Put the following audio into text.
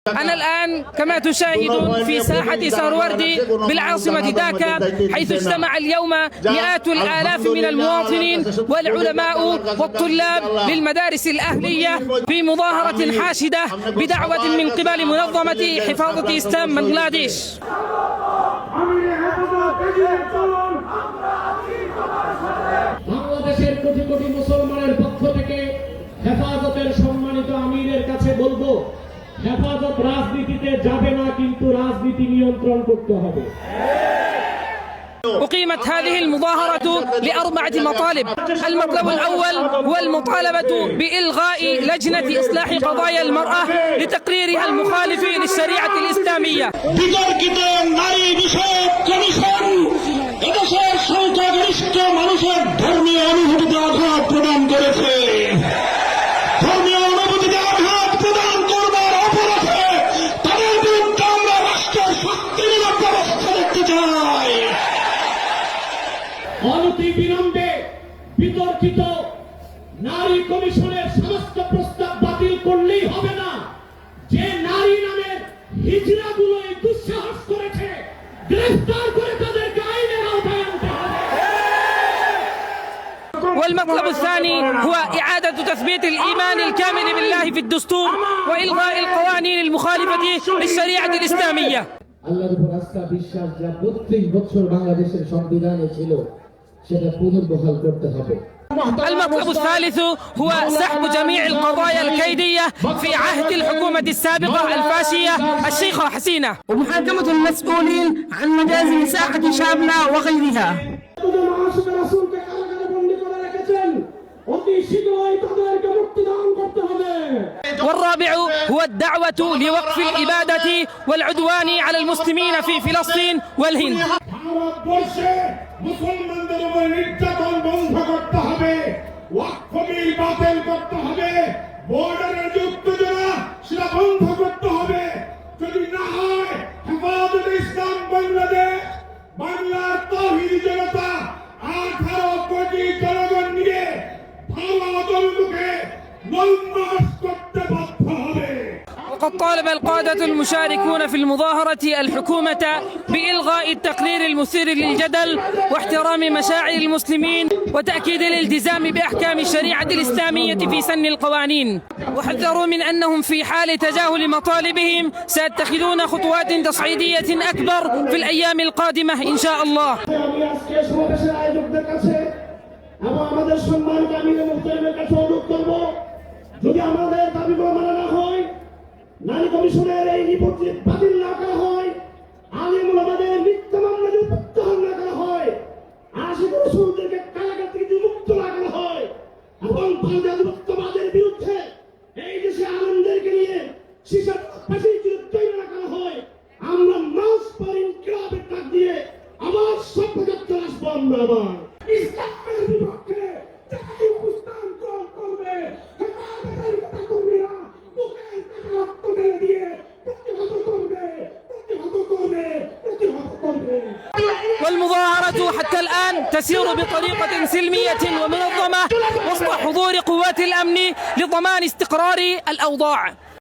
أنا الآن كما تشاهدون في ساحة سهروردي بالعاصمة داكا، حيث اجتمع اليوم مئات الآلاف من المواطنين والعلماء والطلاب للمدارس الأهلية في مظاهرة حاشدة بدعوة من قبل منظمة حفاظة إسلام بنغلاديش। বাংলাদেশের কোটি কোটি মুসলমানের পক্ষ থেকে হেফাজতের সম্মানিত আমিরের কাছে বলবো, হেফাজত রাজনীতিতে যাবে না, কিন্তু রাজনীতি নিয়ন্ত্রণ করতে হবে। أقيمت هذه المظاهرة لأربعة مطالب. المطلب الأول هو المطالبة بإلغاء لجنة إصلاح قضايا المرأة لتقريرها المخالف للشريعة الإسلامية. বিতর্কিত নারী বিষয়ক কমিশন এদেশের সংখ্যাগরিষ্ঠ মানুষের ধর্মীয় অনুভূতিতে আঘাত প্রদান করেছে। ধর্মীয় অনুভূতিতে আঘাত প্রদান করবার অপরাধে তাদের বিরুদ্ধে আমরা রাষ্ট্রের শাস্তিমূলক ব্যবস্থা দেখতে চাই। অনতিবিলম্বে বিতর্কিত নারী কমিশনের সমস্ত প্রস্তাব বাতিল করলেই হবে না। যে নারী নামের হিজড়াগুলো এই দুঃসাহস করেছে, গ্রেফতার করে তাদেরকে আইনের আওতায় আনতে হবে। والمطلب الثاني هو إعادة تثبيت الإيمان الكامل بالله في الدستور وإلغاء القوانين المخالفة للشريعة الإسلامية. আল্লাহর উপর আস্থা বিশ্বাস যা 32 বছর বাংলাদেশের সংবিধানে ছিল সেটা পুনর্বহাল করতে হবে। المطلب الثالث هو سحب جميع القضايا الكيدية في عهد الحكومة السابقة الفاشية الشيخة حسينة، ومحاكمة المسؤولين عن مجازر ساحة شابنا وغيرها. والرابع هو الدعوة لوقف الإبادة والعدوان على المسلمين في فلسطين والهند. মুসলমানদের উপর নির্যাতন বন্ধ করতে হবে, ওয়াকফ বিল বাতিল করতে হবে, বর্ডারের যে উত্তেজনা সেটা বন্ধ করতে হবে। যদি না হয় হেফাজতে ইসলাম বাংলাদেশ, বাংলার তাওহীদি জনতা 18 কোটি জনগণ নিয়ে ভারত অভিমুখে নলমাস করতে বাধ্য হবে। وقد طالب القادة المشاركون في المظاهرة الحكومة بإلغاء التقرير المثير للجدل واحترام مشاعر المسلمين وتأكيد الالتزام بأحكام الشريعة الإسلامية في سن القوانين، وحذروا من أنهم في حال تجاهل مطالبهم سيتخذون خطوات تصعيدية أكبر في الأيام القادمة إن شاء الله. নারী কমিশনের এই রিপোর্ট বাতিল না করা হয়, আলেম ওলামাদের মিথ্যা মামলা যদি প্রত্যাহার না করা হয়, আশিক রাসূলদেরকে কারাগার থেকে যদি মুক্ত না করা হয়, এবং বাংলাদেশের বিরুদ্ধে এই দেশে আলেমদেরকে নিয়ে শিশার ফাঁসির যুদ্ধ না করা হয়, আমরা মাস পর ইনকিলাবের ডাক দিয়ে আবার সভ্যতার আসবো। আমরা আবার ইসলামের বিপক্ষে জাতীয় অবস্থান গ্রহণ করবে। والمظاهرة حتى الآن تسير بطريقة سلمية ومنظمة وسط حضور قوات الأمن لضمان استقرار الأوضاع.